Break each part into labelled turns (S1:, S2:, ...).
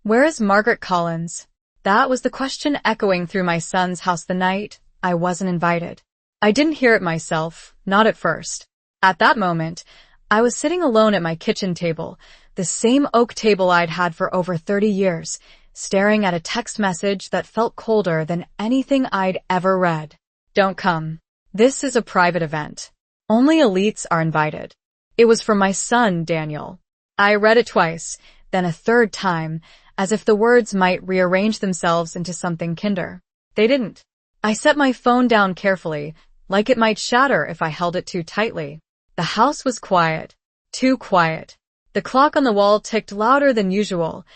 S1: Where is Margaret Collins? That was the question echoing through my son's house the night I wasn't invited. I didn't hear it myself, not at first. At that moment, I was sitting alone at my kitchen table, the same oak table I'd had for over 30 years, staring at a text message that felt colder than anything I'd ever read. Don't come. This is a private event. Only elites are invited. It was from my son, Daniel. I read it twice, then a third time, as if the words might rearrange themselves into something kinder. They didn't. I set my phone down carefully, like it might shatter if I held it too tightly. The house was quiet. Too quiet. The clock on the wall ticked louder than usual,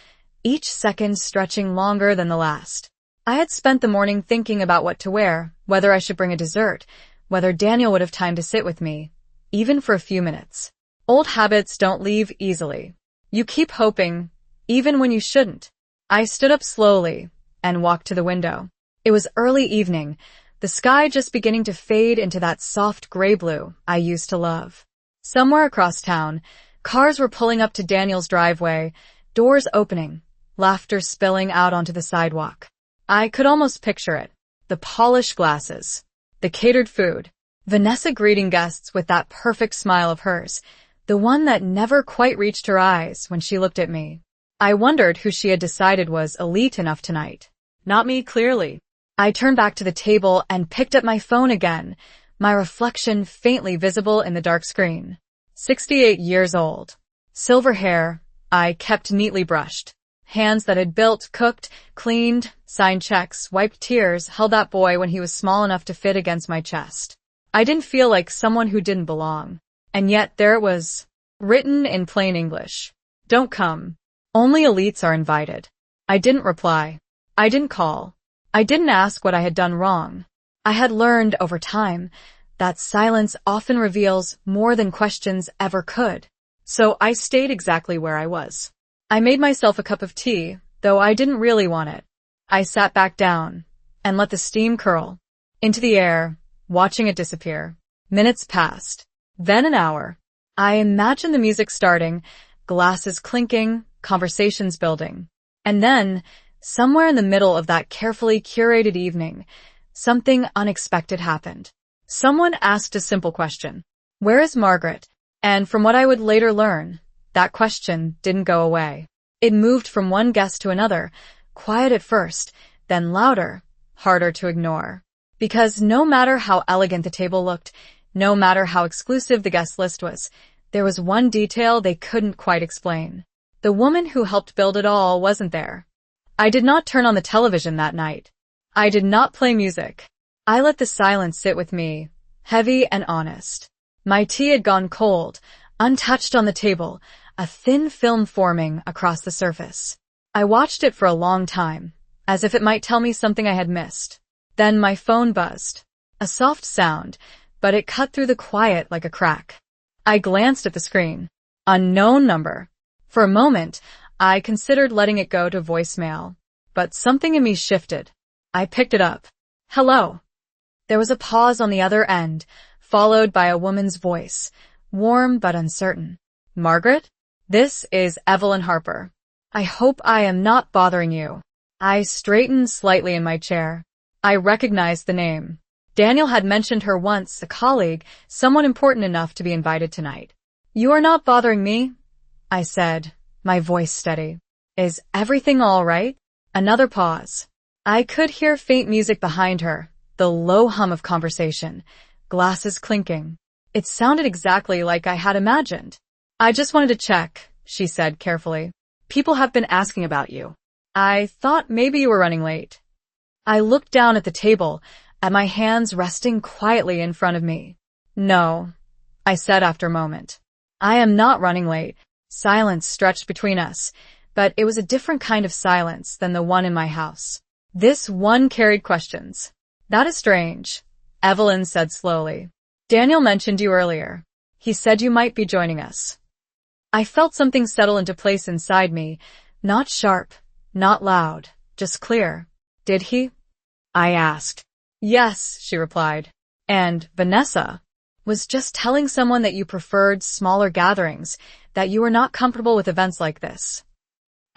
S1: each second stretching longer than the last. I had spent the morning thinking about what to wear, whether I should bring a dessert, whether Daniel would have time to sit with me, even for a few minutes. Old habits don't leave easily. You keep hoping, even when you shouldn't. I stood up slowly and walked to the window. It was early evening, the sky just beginning to fade into that soft gray blue I used to love. Somewhere across town, cars were pulling up to Daniel's driveway, doors opening, laughter spilling out onto the sidewalk. I could almost picture it. The polished glasses, the catered food, Vanessa greeting guests with that perfect smile of hers, the one that never quite reached her eyes when she looked at me. I wondered who she had decided was elite enough tonight. Not me, clearly. I turned back to the table and picked up my phone again, my reflection faintly visible in the dark screen. 68 years old. Silver hair, I kept neatly brushed. Hands that had built, cooked, cleaned, signed checks, wiped tears, held that boy when he was small enough to fit against my chest. I didn't feel like someone who didn't belong. And yet there it was, written in plain English. Don't come. Only elites are invited. I didn't reply. I didn't call. I didn't ask what I had done wrong. I had learned over time that silence often reveals more than questions ever could. So I stayed exactly where I was. I made myself a cup of tea, though I didn't really want it. I sat back down and let the steam curl into the air, watching it disappear. Minutes passed. Then an hour. I imagined the music starting, glasses clinking, conversations building. And then, somewhere in the middle of that carefully curated evening, something unexpected happened. Someone asked a simple question. Where is Margaret? And from what I would later learn, that question didn't go away. It moved from one guest to another, quiet at first, then louder, harder to ignore. Because no matter how elegant the table looked, no matter how exclusive the guest list was, there was one detail they couldn't quite explain. The woman who helped build it all wasn't there. I did not turn on the television that night. I did not play music. I let the silence sit with me, heavy and honest. My tea had gone cold, untouched on the table, a thin film forming across the surface. I watched it for a long time, as if it might tell me something I had missed. Then my phone buzzed. A soft sound, but it cut through the quiet like a crack. I glanced at the screen. Unknown number. For a moment, I considered letting it go to voicemail, but something in me shifted. I picked it up. Hello. There was a pause on the other end, followed by a woman's voice, warm but uncertain. Margaret? This is Evelyn Harper. I hope I am not bothering you. I straightened slightly in my chair. I recognized the name. Daniel had mentioned her once, a colleague, someone important enough to be invited tonight. You are not bothering me, I said, my voice steady. Is everything all right? Another pause. I could hear faint music behind her, the low hum of conversation, glasses clinking. It sounded exactly like I had imagined. I just wanted to check, she said carefully. People have been asking about you. I thought maybe you were running late. I looked down at the table, at my hands resting quietly in front of me. No, I said after a moment. I am not running late. Silence stretched between us, but it was a different kind of silence than the one in my house. This one carried questions. That is strange, Evelyn said slowly. Daniel mentioned you earlier. He said you might be joining us. I felt something settle into place inside me, not sharp, not loud, just clear. Did he? I asked. Yes, she replied. And Vanessa was just telling someone that you preferred smaller gatherings, that you were not comfortable with events like this.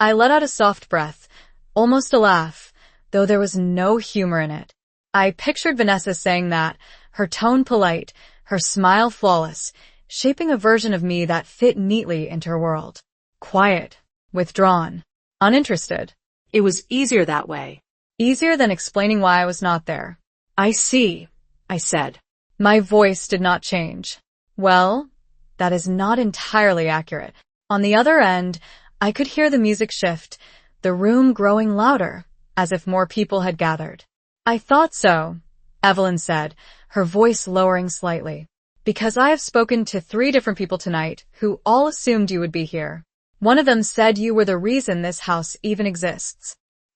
S1: I let out a soft breath, almost a laugh, though there was no humor in it. I pictured Vanessa saying that, her tone polite, her smile flawless, shaping a version of me that fit neatly into her world. Quiet, withdrawn, uninterested.
S2: It was easier that way.
S1: Easier than explaining why I was not there.
S2: I see, I said.
S1: My voice did not change. Well, that is not entirely accurate. On the other end, I could hear the music shift, the room growing louder, as if more people had gathered. I thought so, Evelyn said, her voice lowering slightly. Because I have spoken to 3 different people tonight who all assumed you would be here. One of them said you were the reason this house even exists.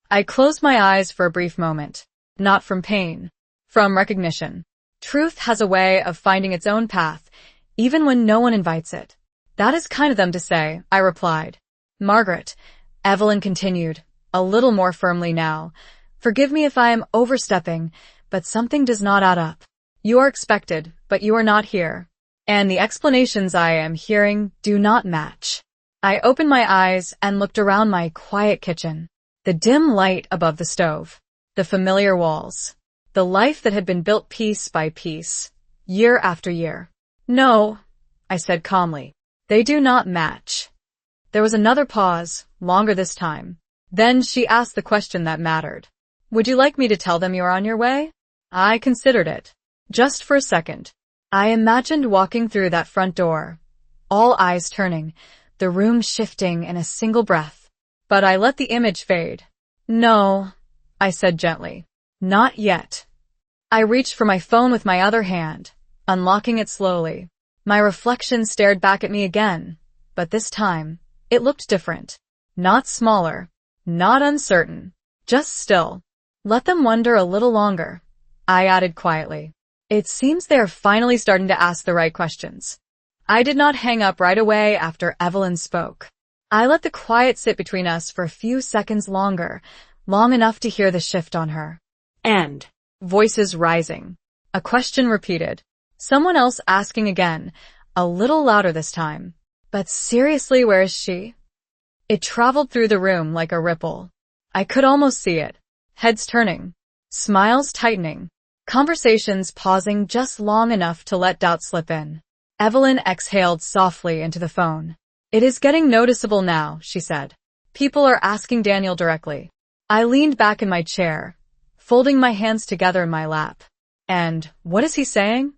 S1: I closed my eyes for a brief moment. Not from pain. From recognition. Truth has a way of finding its own path, even when no one invites it. That is kind of them to say, I replied. Margaret, Evelyn continued, a little more firmly now. Forgive me if I am overstepping, but something does not add up. You are expected, but you are not here. And the explanations I am hearing do not match. I opened my eyes and looked around my quiet kitchen. The dim light above the stove. The familiar walls. The life that had been built piece by piece, year after year. No, I said calmly. They do not match. There was another pause, longer this time. Then she asked the question that mattered. Would you like me to tell them you are on your way? I considered it. Just for a second. I imagined walking through that front door, all eyes turning, the room shifting in a single breath. But I let the image fade. No, I said gently. Not yet. I reached for my phone with my other hand, unlocking it slowly. My reflection stared back at me again, but this time, it looked different. Not smaller, not uncertain, just still. Let them wonder a little longer, I added quietly. It seems they are finally starting to ask the right questions. I did not hang up right away after Evelyn spoke. I let the quiet sit between us for a few seconds longer, long enough to hear the shift on her.
S2: And
S1: voices rising. A question repeated. Someone else asking again, a little louder this time. But seriously, where is she? It traveled through the room like a ripple. I could almost see it. Heads turning. Smiles tightening. Conversations pausing just long enough to let doubt slip in. Evelyn exhaled softly into the phone. It is getting noticeable now, she said. People are asking Daniel directly. I leaned back in my chair, folding my hands together in my lap. And what is he saying?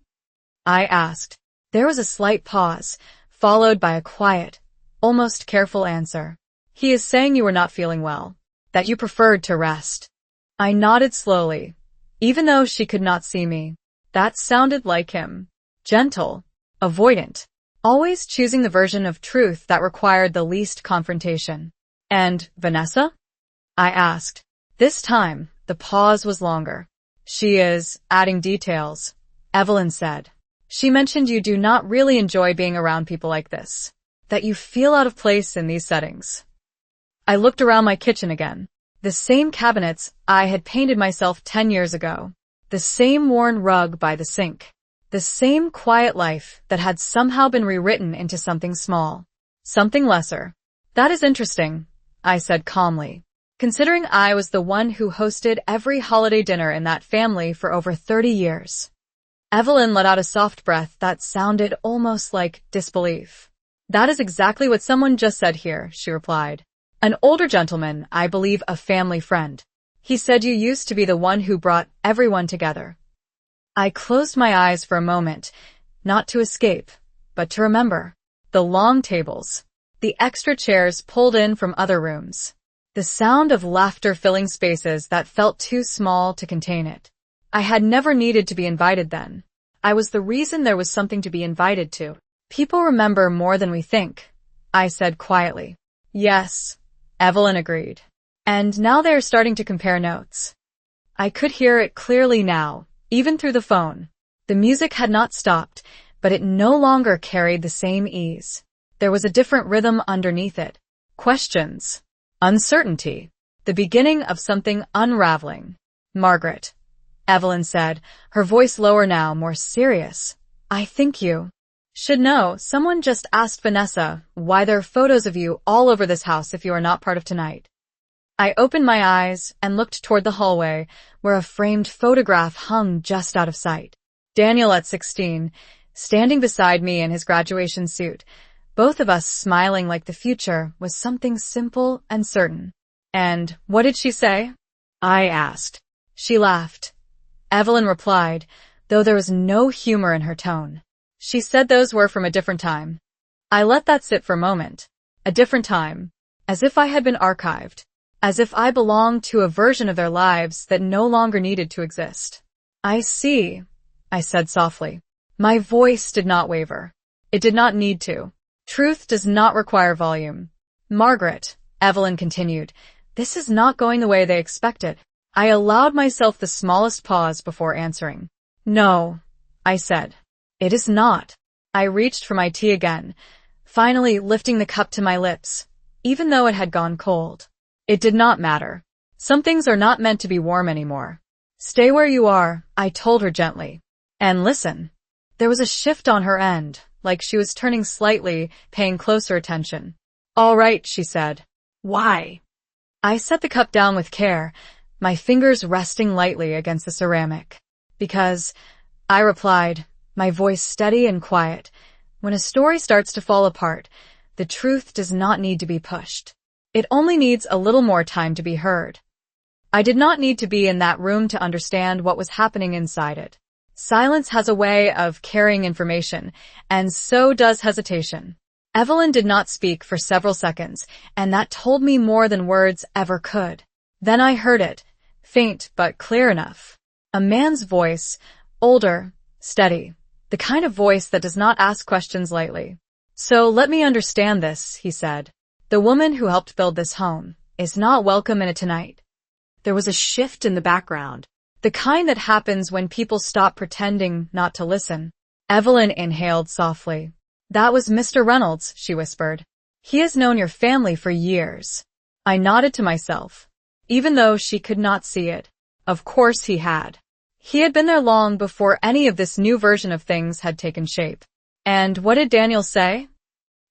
S1: I asked. There was a slight pause, followed by a quiet, almost careful answer. He is saying you were not feeling well, that you preferred to rest. I nodded slowly, even though she could not see me. That sounded like him. Gentle, avoidant, always choosing the version of truth that required the least confrontation. And Vanessa? I asked. This time, the pause was longer. She is adding details, Evelyn said. She mentioned you do not really enjoy being around people like this, that you feel out of place in these settings. I looked around my kitchen again. The same cabinets I had painted myself 10 years ago. The same worn rug by the sink. The same quiet life that had somehow been rewritten into something small. Something lesser. That is interesting, I said calmly, considering I was the one who hosted every holiday dinner in that family for over 30 years. Evelyn let out a soft breath that sounded almost like disbelief. That is exactly what someone just said here, she replied. An older gentleman, I believe a family friend. He said you used to be the one who brought everyone together. I closed my eyes for a moment, not to escape, but to remember. The long tables. The extra chairs pulled in from other rooms. The sound of laughter filling spaces that felt too small to contain it. I had never needed to be invited then. I was the reason there was something to be invited to. People remember more than we think, I said quietly. Yes, Evelyn agreed. And now they are starting to compare notes. I could hear it clearly now, even through the phone. The music had not stopped, but it no longer carried the same ease. There was a different rhythm underneath it. Questions. Uncertainty. The beginning of something unraveling. Margaret, Evelyn said, her voice lower now, more serious. I think you Should know, someone just asked Vanessa why there are photos of you all over this house if you are not part of tonight. I opened my eyes and looked toward the hallway where a framed photograph hung just out of sight. Daniel at 16, standing beside me in his graduation suit, both of us smiling like the future was something simple and certain. And what did she say?
S2: I asked.
S1: She laughed. Evelyn replied, though there was no humor in her tone. She said those were from a different time. I let that sit for a moment. A different time. As if I had been archived. As if I belonged to a version of their lives that no longer needed to exist. I see, I said softly. My voice did not waver. It did not need to. Truth does not require volume. Margaret, Evelyn continued, this is not going the way they expected. I allowed myself the smallest pause before answering. No, I said. It is not. I reached for my tea again, finally lifting the cup to my lips, even though it had gone cold. It did not matter. Some things are not meant to be warm anymore. Stay where you are, I told her gently. And listen. There was a shift on her end, like she was turning slightly, paying closer attention. All right, she said.
S2: Why?
S1: I set the cup down with care, my fingers resting lightly against the ceramic. Because, I replied, my voice steady and quiet, when a story starts to fall apart, the truth does not need to be pushed. It only needs a little more time to be heard. I did not need to be in that room to understand what was happening inside it. Silence has a way of carrying information, and so does hesitation. Evelyn did not speak for several seconds, and that told me more than words ever could. Then I heard it, faint but clear enough. A man's voice, older, steady, the kind of voice that does not ask questions lightly. So let me understand this, he said. The woman who helped build this home is not welcome in it tonight.
S2: There was a shift in the background.
S1: The kind that happens when people stop pretending not to listen. Evelyn inhaled softly. That was Mr. Reynolds, she whispered. He has known your family for years. I nodded to myself, even though she could not see it. Of course he had. He had been there long before any of this new version of things had taken shape. And what did Daniel say?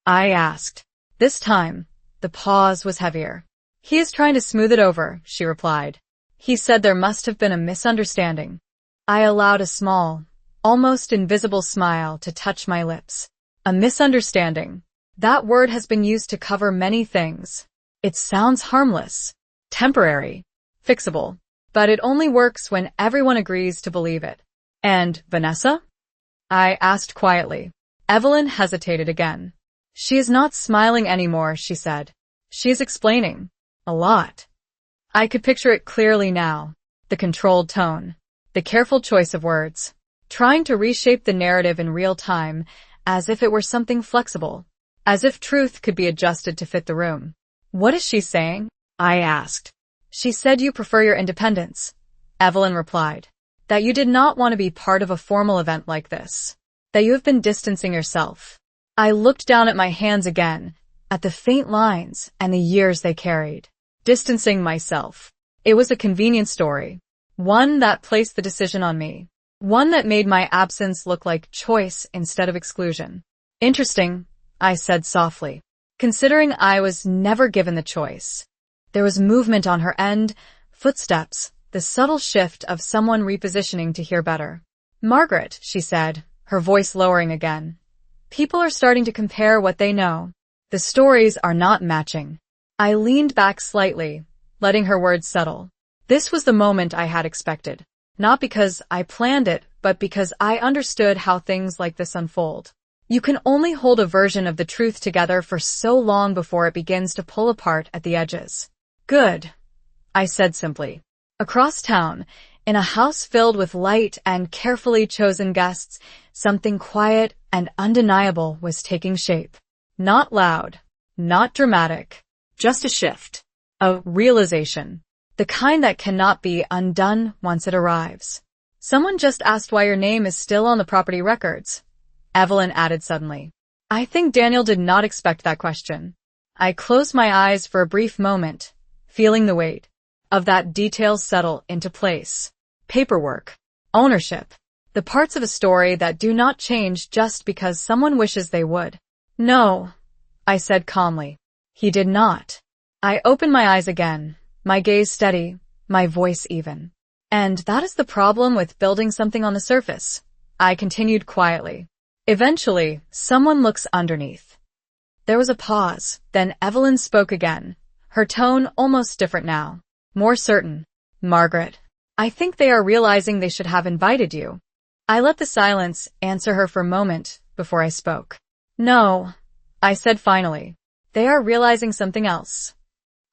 S1: I asked. This time, the pause was heavier. He is trying to smooth it over, she replied. He said there must have been a misunderstanding. I allowed a small, almost invisible smile to touch my lips. A misunderstanding. That word has been used to cover many things. It sounds harmless, temporary, fixable, but it only works when everyone agrees to believe it. And Vanessa? I asked quietly. Evelyn hesitated again. She is not smiling anymore, she said. She is explaining. A lot. I could picture it clearly now. The controlled tone. The careful choice of words. Trying to reshape the narrative in real time, as if it were something flexible. As if truth could be adjusted to fit the room. What is she saying? I asked. She said you prefer your independence. Evelyn replied. That you did not want to be part of a formal event like this. That you have been distancing yourself. I looked down at my hands again, at the faint lines and the years they carried. Distancing myself. It was a convenient story. One that placed the decision on me. One that made my absence look like choice instead of exclusion. Interesting, I said softly, considering I was never given the choice. There was movement on her end, footsteps, the subtle shift of someone repositioning to hear better. Margaret, she said, her voice lowering again. People are starting to compare what they know. The stories are not matching. I leaned back slightly, letting her words settle. This was the moment I had expected. Not because I planned it, but because I understood how things like this unfold. You can only hold a version of the truth together for so long before it begins to pull apart at the edges. Good, I said simply. Across town, in a house filled with light and carefully chosen guests, something quiet and undeniable was taking shape. Not loud, not dramatic, just a shift, a realization, the kind that cannot be undone once it arrives. Someone just asked why your name is still on the property records, Evelyn added suddenly. I think Daniel did not expect that question. I closed my eyes for a brief moment, feeling the weight of that detail settle into place. Paperwork, ownership, The parts of a story that do not change just because someone wishes they would. No, I said calmly. He did not. I opened my eyes again, my gaze steady, my voice even. And that is the problem with building something on the surface, I continued quietly. Eventually, someone looks underneath. There was a pause, then Evelyn spoke again, her tone almost different now, more certain. Margaret, I think they are realizing they should have invited you. I let the silence answer her for a moment before I spoke. No, I said finally. They are realizing something else.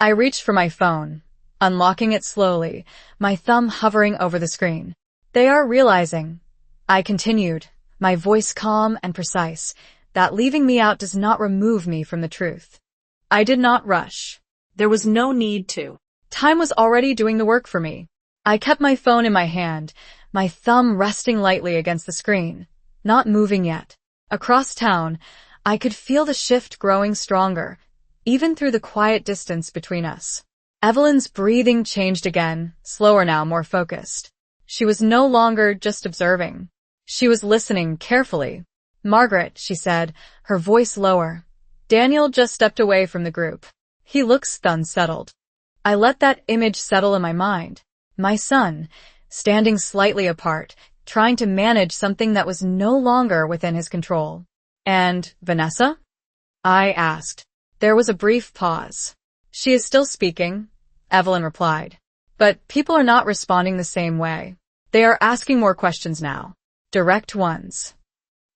S1: I reached for my phone, unlocking it slowly, my thumb hovering over the screen. They are realizing, I continued, my voice calm and precise, that leaving me out does not remove me from the truth. I did not rush.
S2: There was no need to.
S1: Time was already doing the work for me. I kept my phone in my hand, my thumb resting lightly against the screen, not moving yet. Across town, I could feel the shift growing stronger, even through the quiet distance between us. Evelyn's breathing changed again, slower now, more focused. She was no longer just observing. She was listening carefully. Margaret, she said, her voice lower. Daniel just stepped away from the group. He looks unsettled. I let that image settle in my mind. My son, standing slightly apart, trying to manage something that was no longer within his control. And Vanessa? I asked. There was a brief pause. She is still speaking, Evelyn replied. But people are not responding the same way. They are asking more questions now. Direct ones.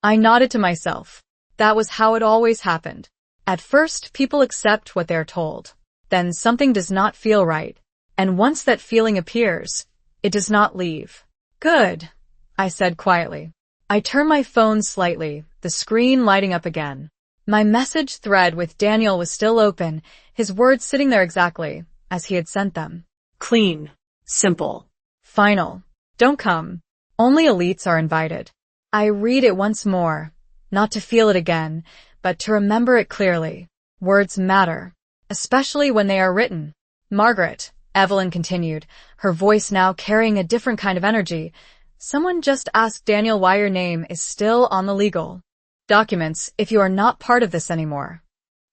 S1: I nodded to myself. That was how it always happened. At first, people accept what they're told. Then something does not feel right. And once that feeling appears, it does not leave. Good, I said quietly. I turned my phone slightly, the screen lighting up again. My message thread with Daniel was still open, his words sitting there exactly as he had sent them.
S2: Clean. Simple.
S1: Final. Don't come. Only elites are invited. I read it once more, not to feel it again, but to remember it clearly. Words matter, especially when they are written. Margaret, Evelyn continued, her voice now carrying a different kind of energy. Someone just asked Daniel why your name is still on the legal documents if you are not part of this anymore.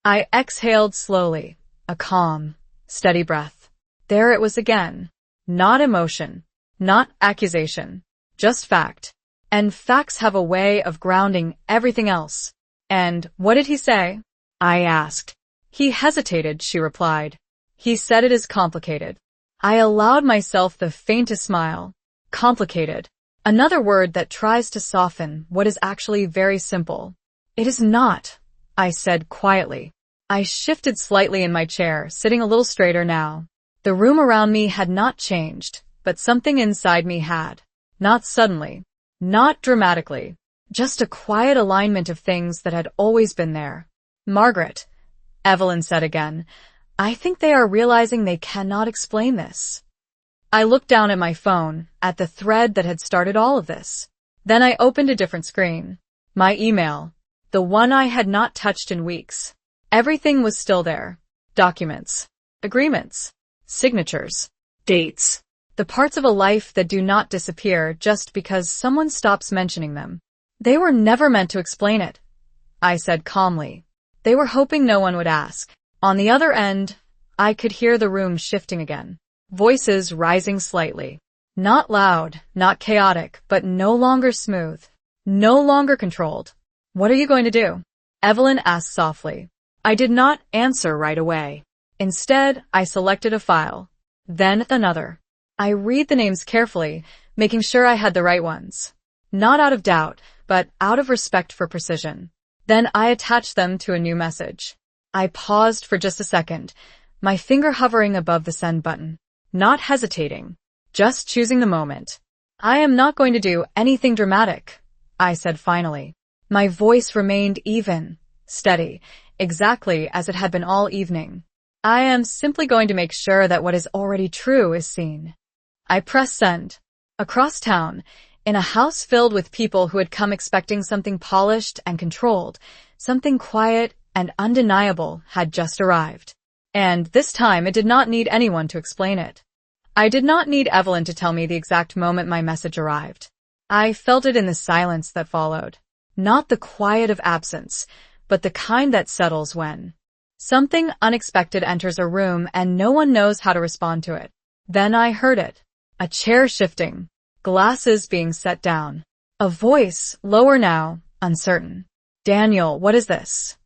S1: I exhaled slowly, a calm, steady breath. There it was again. Not emotion, not accusation, just fact. And facts have a way of grounding everything else. And what did he say? I asked. He hesitated, she replied. He said it is complicated. I allowed myself the faintest smile. Complicated. Another word that tries to soften what is actually very simple. It is not, I said quietly. I shifted slightly in my chair, sitting a little straighter now. The room around me had not changed, but something inside me had. Not suddenly. Not dramatically. Just a quiet alignment of things that had always been there. Margaret, Evelyn said again, I think they are realizing they cannot explain this. I looked down at my phone, at the thread that had started all of this. Then I opened a different screen. My email. The one I had not touched in weeks. Everything was still there. Documents. Agreements. Signatures.
S2: Dates.
S1: The parts of a life that do not disappear just because someone stops mentioning them. They were never meant to explain it, I said calmly. They were hoping no one would ask. On the other end, I could hear the room shifting again. Voices rising slightly. Not loud, not chaotic, but no longer smooth. No longer controlled. What are you going to do? Evelyn asked softly. I did not answer right away. Instead, I selected a file. Then another. I read the names carefully, making sure I had the right ones. Not out of doubt, but out of respect for precision. Then I attached them to a new message. I paused for just a second, my finger hovering above the send button. Not hesitating, just choosing the moment. I am not going to do anything dramatic, I said finally. My voice remained even, steady, exactly as it had been all evening. I am simply going to make sure that what is already true is seen. I pressed send. Across town, in a house filled with people who had come expecting something polished and controlled, something quiet and undeniable had just arrived. And this time it did not need anyone to explain it. I did not need Evelyn to tell me the exact moment my message arrived. I felt it in the silence that followed. Not the quiet of absence, but the kind that settles when something unexpected enters a room and no one knows how to respond to it. Then I heard it. A chair shifting, glasses being set down. A voice, lower now, uncertain. Daniel, what is this?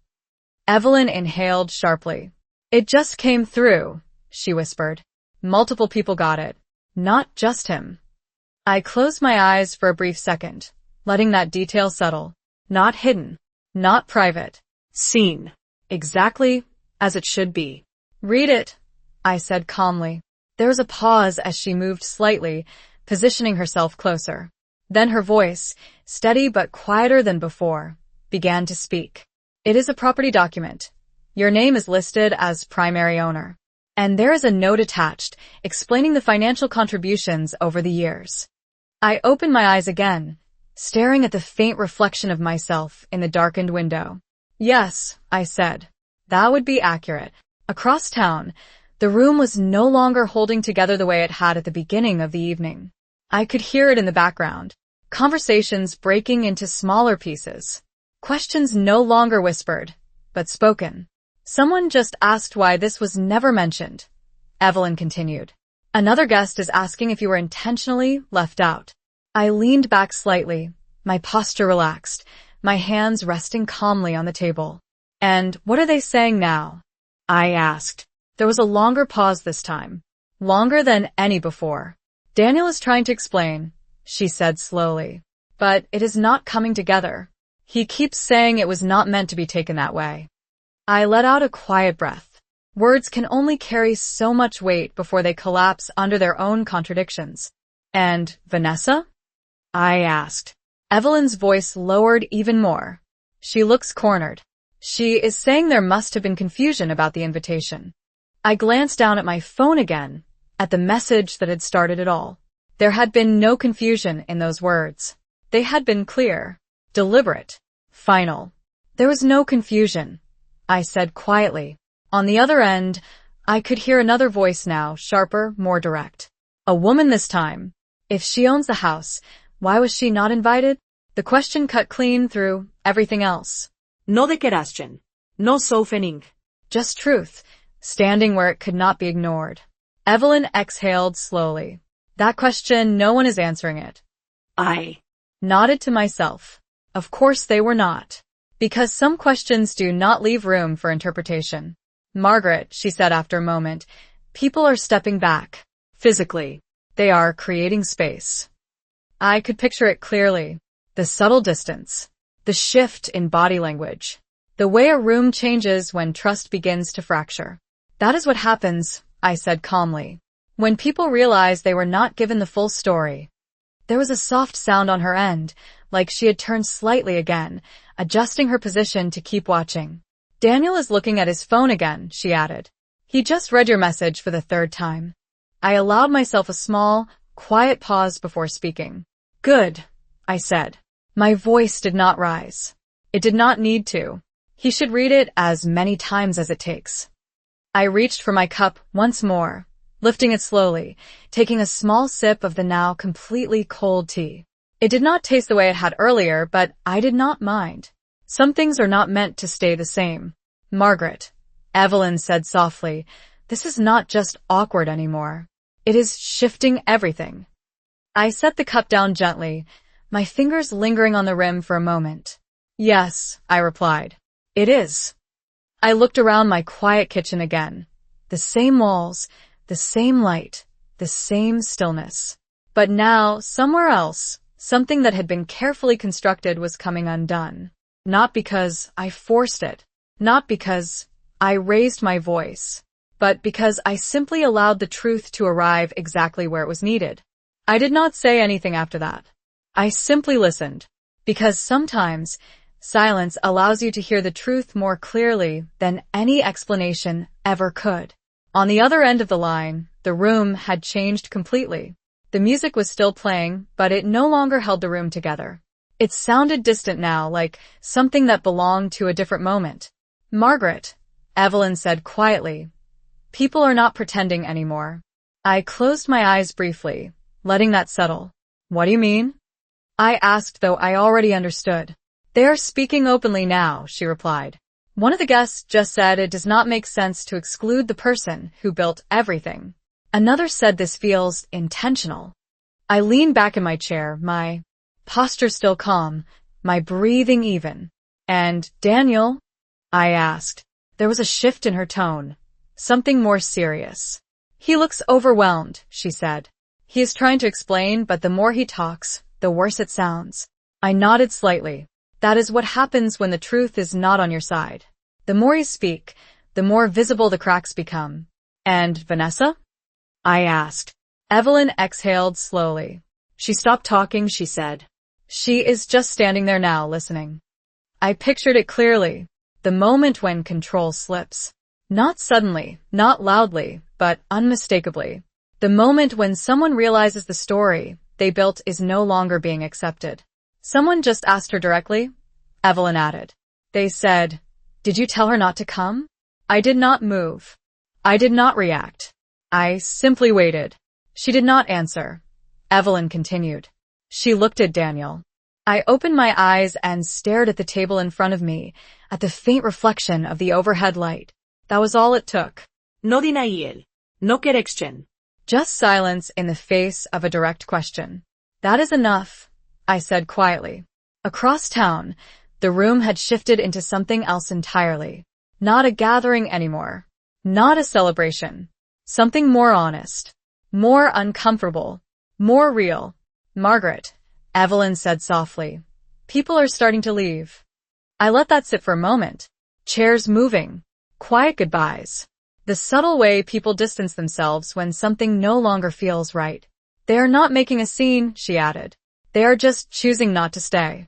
S1: Evelyn inhaled sharply. It just came through, she whispered. Multiple people got it. Not just him. I closed my eyes for a brief second, letting that detail settle. Not hidden. Not private.
S2: Seen.
S1: Exactly as it should be. Read it, I said calmly. There was a pause as she moved slightly, positioning herself closer. Then her voice, steady but quieter than before, began to speak. It is a property document. Your name is listed as primary owner. And there is a note attached, explaining the financial contributions over the years. I opened my eyes again, staring at the faint reflection of myself in the darkened window. Yes, I said. That would be accurate. Across town, the room was no longer holding together the way it had at the beginning of the evening. I could hear it in the background. Conversations breaking into smaller pieces. Questions no longer whispered, but spoken. Someone just asked why this was never mentioned. Evelyn continued. Another guest is asking if you were intentionally left out. I leaned back slightly, my posture relaxed, my hands resting calmly on the table. And what are they saying now? I asked. There was a longer pause this time. Longer than any before. Daniel is trying to explain, she said slowly. But it is not coming together. He keeps saying it was not meant to be taken that way. I let out a quiet breath. Words can only carry so much weight before they collapse under their own contradictions. And Vanessa? I asked. Evelyn's voice lowered even more. She looks cornered. She is saying there must have been confusion about the invitation. I glanced down at my phone again, at the message that had started it all. There had been no confusion in those words. They had been clear, deliberate, final. There was no confusion, I said quietly. On the other end, I could hear another voice now, sharper, more direct. A woman this time. If she owns the house, why was she not invited? The question cut clean through everything else.
S2: No dekerasjen. No sofening.
S1: Just truth, standing where it could not be ignored. Evelyn exhaled slowly. That question, no one is answering it.
S2: I
S1: nodded to myself. Of course they were not. Because some questions do not leave room for interpretation. Margaret, she said after a moment, people are stepping back. Physically. They are creating space. I could picture it clearly. The subtle distance. The shift in body language. The way a room changes when trust begins to fracture. That is what happens, I said calmly. When people realize they were not given the full story. There was a soft sound on her end, like she had turned slightly again, adjusting her position to keep watching. Daniel is looking at his phone again, she added. He just read your message for the third time. I allowed myself a small, quiet pause before speaking. Good, I said. My voice did not rise. It did not need to. He should read it as many times as it takes. I reached for my cup once more, lifting it slowly, taking a small sip of the now completely cold tea. It did not taste the way it had earlier, but I did not mind. Some things are not meant to stay the same. Margaret, Evelyn said softly, this is not just awkward anymore. It is shifting everything. I set the cup down gently, my fingers lingering on the rim for a moment. Yes, I replied. It is. I looked around my quiet kitchen again. The same walls, the same light, the same stillness. But now, somewhere else, something that had been carefully constructed was coming undone. Not because I forced it, not because I raised my voice, but because I simply allowed the truth to arrive exactly where it was needed. I did not say anything after that. I simply listened, because sometimes silence allows you to hear the truth more clearly than any explanation ever could. On the other end of the line, the room had changed completely. The music was still playing, but it no longer held the room together. It sounded distant now, like something that belonged to a different moment. Margaret, Evelyn said quietly, people are not pretending anymore. I closed my eyes briefly, letting that settle. What do you mean? I asked, though I already understood. They are speaking openly now, she replied. One of the guests just said it does not make sense to exclude the person who built everything. Another said this feels intentional. I leaned back in my chair, my posture still calm, my breathing even. And, Daniel? I asked. There was a shift in her tone. Something more serious. He looks overwhelmed, she said. He is trying to explain, but the more he talks, the worse it sounds. I nodded slightly. That is what happens when the truth is not on your side. The more you speak, the more visible the cracks become. And Vanessa? I asked. Evelyn exhaled slowly. She stopped talking, she said. She is just standing there now, listening. I pictured it clearly. The moment when control slips. Not suddenly, not loudly, but unmistakably. The moment when someone realizes the story they built is no longer being accepted. Someone just asked her directly. Evelyn added. They said, "Did you tell her not to come?" I did not move. I did not react. I simply waited. She did not answer. Evelyn continued. She looked at Daniel. I opened my eyes and stared at the table in front of me, at the faint reflection of the overhead light. That was all it took.
S2: No denial. No correction.
S1: Just silence in the face of a direct question. That is enough, I said quietly. Across town, the room had shifted into something else entirely. Not a gathering anymore. Not a celebration. Something more honest. More uncomfortable. More real. Margaret, Evelyn said softly. People are starting to leave. I let that sit for a moment. Chairs moving. Quiet goodbyes. The subtle way people distance themselves when something no longer feels right. They are not making a scene, she added. They are just choosing not to stay.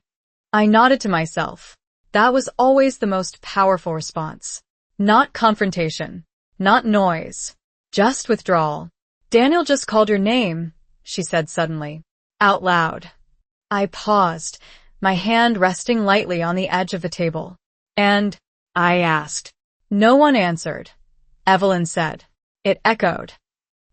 S1: I nodded to myself. That was always the most powerful response. Not confrontation. Not noise. Just withdrawal. Daniel just called your name, she said suddenly. Out loud. I paused, my hand resting lightly on the edge of the table. And? I asked. No one answered. Evelyn said. It echoed.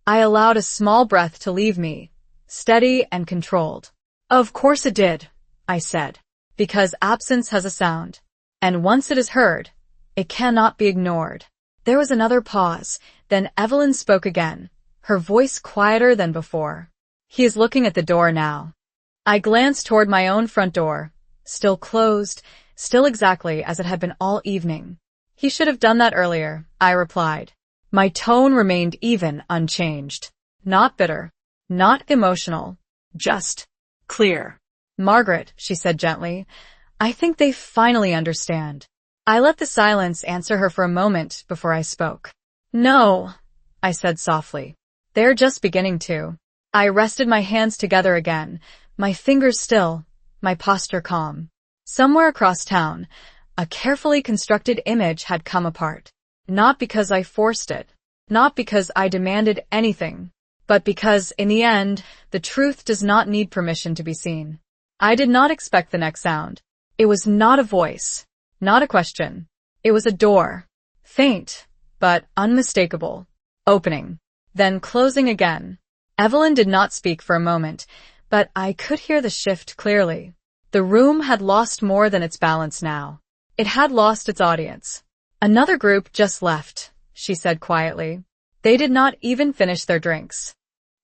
S1: I allowed a small breath to leave me, steady and controlled. Of course it did, I said, because absence has a sound, and once it is heard, it cannot be ignored. There was another pause, then Evelyn spoke again, her voice quieter than before. He is looking at the door now. I glanced toward my own front door, still closed, still exactly as it had been all evening. He should have done that earlier, I replied. My tone remained even, unchanged. Not bitter. Not emotional. Just
S2: clear.
S1: Margaret, she said gently, I think they finally understand. I let the silence answer her for a moment before I spoke. No, I said softly. They're just beginning to. I rested my hands together again, my fingers still, my posture calm. Somewhere across town, a carefully constructed image had come apart. Not because I forced it, not because I demanded anything, but because, in the end, the truth does not need permission to be seen. I did not expect the next sound. It was not a voice, not a question. It was a door, faint, but unmistakable, opening, then closing again. Evelyn did not speak for a moment, but I could hear the shift clearly. The room had lost more than its balance now. It had lost its audience. Another group just left, she said quietly. They did not even finish their drinks.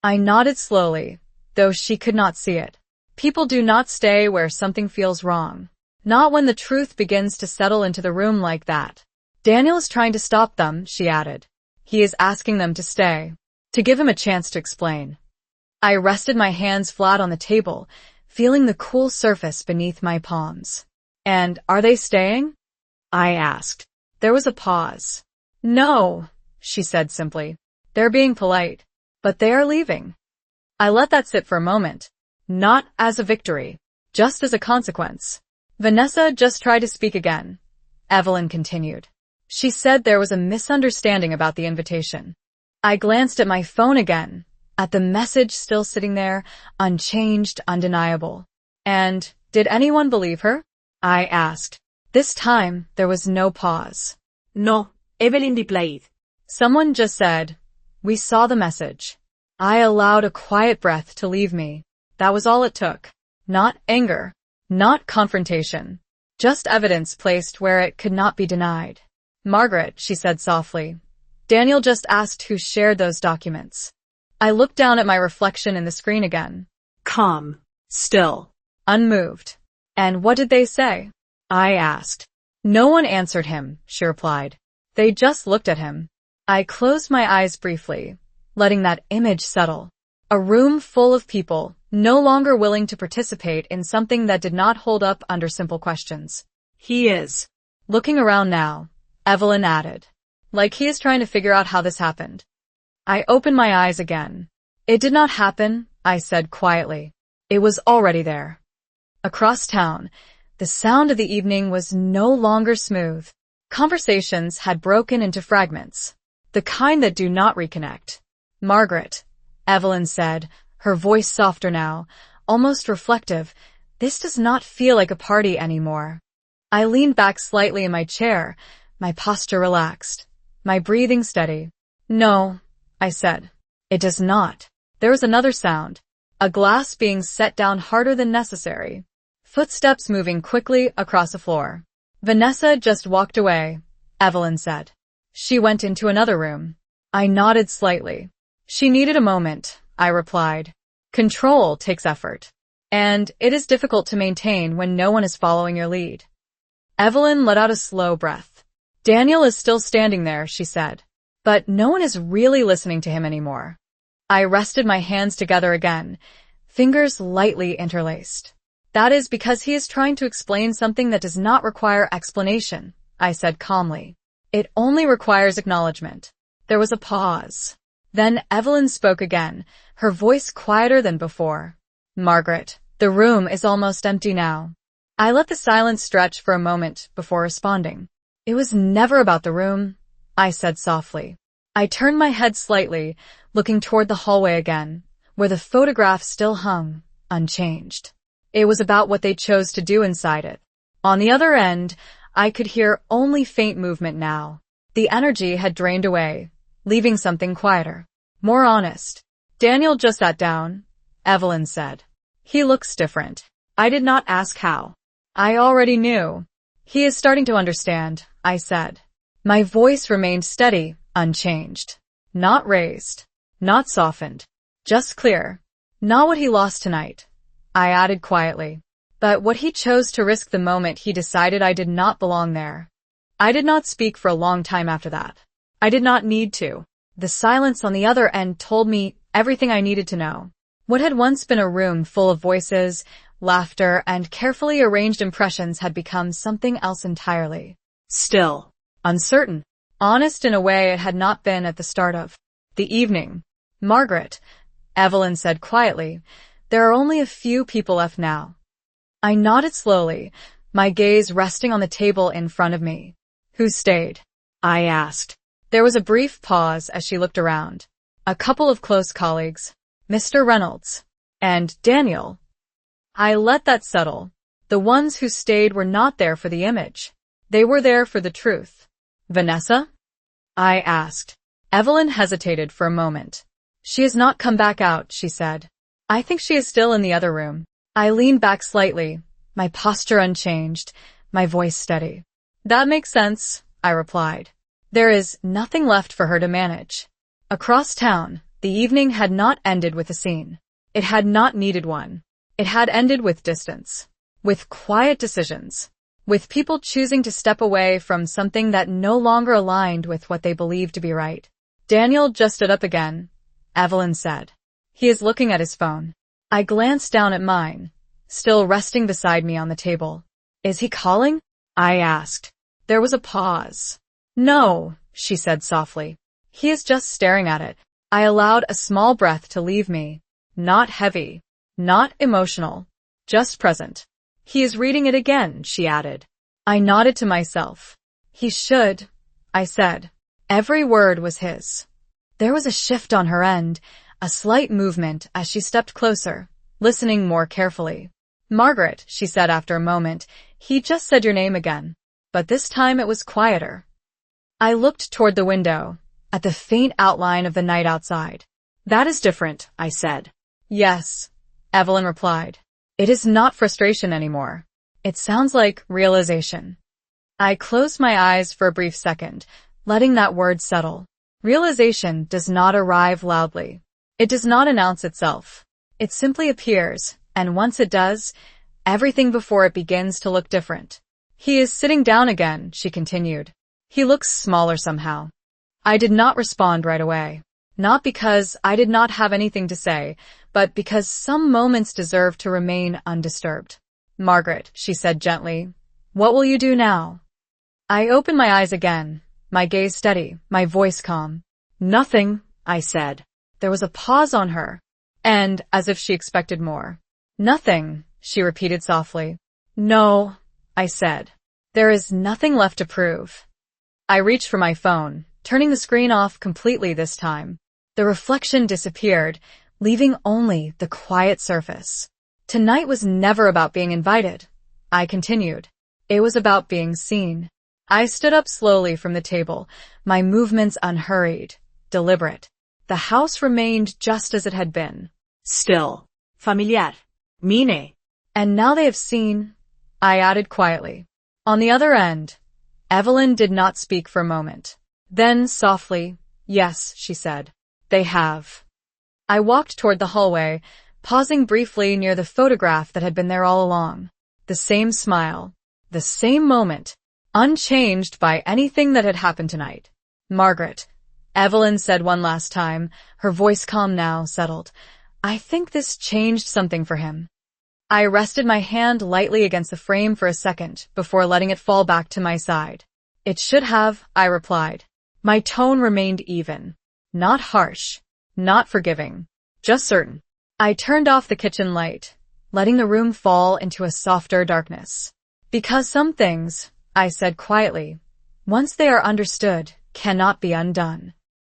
S1: I nodded slowly, though she could not see it. People do not stay where something feels wrong. Not when the truth begins to settle into the room like that. Daniel is trying to stop them, she added. He is asking them to stay, to give him a chance to explain. I rested my hands flat on the table, feeling the cool surface beneath my palms. And are they staying? I asked. There was a pause. No, she said simply. They're being polite, but they are leaving. I let that sit for a moment, not as a victory, just as a consequence. Vanessa just tried to speak again. Evelyn continued. She said there was a misunderstanding about the invitation. I glanced at my phone again, at the message still sitting there, unchanged, undeniable. And did anyone believe her? I asked. This time, there was no pause.
S2: No, Evelyn replied.
S1: Someone just said, we saw the message. I allowed a quiet breath to leave me. That was all it took. Not anger. Not confrontation. Just evidence placed where it could not be denied. Margaret, she said softly. Daniel just asked who shared those documents. I looked down at my reflection in the screen again.
S2: Calm. Still.
S1: Unmoved. And what did they say? I asked. No one answered him, she replied. They just looked at him. I closed my eyes briefly, letting that image settle. A room full of people, no longer willing to participate in something that did not hold up under simple questions.
S2: He is.
S1: Looking around now, Evelyn added. Like he is trying to figure out how this happened. I opened my eyes again. It did not happen, I said quietly. It was already there. Across town, the sound of the evening was no longer smooth. Conversations had broken into fragments, the kind that do not reconnect. Margaret, Evelyn said, her voice softer now, almost reflective, this does not feel like a party anymore. I leaned back slightly in my chair, my posture relaxed, my breathing steady. No, I said. It does not. There was another sound, a glass being set down harder than necessary. Footsteps moving quickly across the floor. Vanessa just walked away, Evelyn said. She went into another room. I nodded slightly. She needed a moment, I replied. Control takes effort. And it is difficult to maintain when no one is following your lead. Evelyn let out a slow breath. Daniel is still standing there, she said. But no one is really listening to him anymore. I rested my hands together again, fingers lightly interlaced. That is because he is trying to explain something that does not require explanation, I said calmly. It only requires acknowledgement. There was a pause. Then Evelyn spoke again, her voice quieter than before. Margaret, the room is almost empty now. I let the silence stretch for a moment before responding. It was never about the room, I said softly. I turned my head slightly, looking toward the hallway again, where the photograph still hung, unchanged. It was about what they chose to do inside it. On the other end, I could hear only faint movement now. The energy had drained away, leaving something quieter, more honest. Daniel just sat down, Evelyn said. He looks different. I did not ask how. I already knew. He is starting to understand, I said. My voice remained steady, unchanged. Not raised. Not softened. Just clear. Not what he lost tonight, I added quietly. But what he chose to risk the moment he decided I did not belong there. I did not speak for a long time after that. I did not need to. The silence on the other end told me everything I needed to know. What had once been a room full of voices, laughter, and carefully arranged impressions had become something else entirely.
S2: Still.
S1: Uncertain. Honest in a way it had not been at the start of the evening. Margaret, Evelyn said quietly, there are only a few people left now. I nodded slowly, my gaze resting on the table in front of me. Who stayed? I asked. There was a brief pause as she looked around. A couple of close colleagues, Mr. Reynolds and Daniel. I let that settle. The ones who stayed were not there for the image. They were there for the truth. Vanessa? I asked. Evelyn hesitated for a moment. She has not come back out, she said. I think she is still in the other room. I leaned back slightly, my posture unchanged, my voice steady. That makes sense, I replied. There is nothing left for her to manage. Across town, the evening had not ended with a scene. It had not needed one. It had ended with distance, with quiet decisions, with people choosing to step away from something that no longer aligned with what they believed to be right. Daniel just stood up again, Evelyn said. He is looking at his phone. I glanced down at mine, still resting beside me on the table. Is he calling? I asked. There was a pause. No, she said softly. He is just staring at it. I allowed a small breath to leave me. Not heavy. Not emotional. Just present. He is reading it again, she added. I nodded to myself. He should, I said. Every word was his. There was a shift on her end, a slight movement as she stepped closer, listening more carefully. Margaret, she said after a moment, he just said your name again. But this time it was quieter. I looked toward the window, at the faint outline of the night outside. That is different, I said. Yes, Evelyn replied. It is not frustration anymore. It sounds like realization. I closed my eyes for a brief second, letting that word settle. Realization does not arrive loudly. It does not announce itself. It simply appears, and once it does, everything before it begins to look different. He is sitting down again, she continued. He looks smaller somehow. I did not respond right away. Not because I did not have anything to say, but because some moments deserve to remain undisturbed. Margaret, she said gently, what will you do now? I opened my eyes again, my gaze steady, my voice calm. Nothing, I said. There was a pause on her, and as if she expected more. Nothing, she repeated softly. No, I said. There is nothing left to prove. I reached for my phone, turning the screen off completely this time. The reflection disappeared, leaving only the quiet surface. Tonight was never about being invited, I continued. It was about being seen. I stood up slowly from the table, my movements unhurried, deliberate. The house remained just as it had been.
S2: Still. Familiar. Mine.
S1: And now they have seen, I added quietly. On the other end, Evelyn did not speak for a moment. Then, softly, yes, she said. They have. I walked toward the hallway, pausing briefly near the photograph that had been there all along. The same smile. The same moment. Unchanged by anything that had happened tonight. Margaret, Evelyn said one last time, her voice calm now, settled. I think this changed something for him. I rested my hand lightly against the frame for a second before letting it fall back to my side. It should have, I replied. My tone remained even. Not harsh. Not forgiving. Just certain. I turned off the kitchen light, letting the room fall into a softer darkness. Because some things, I said quietly, once they are understood, cannot be undone.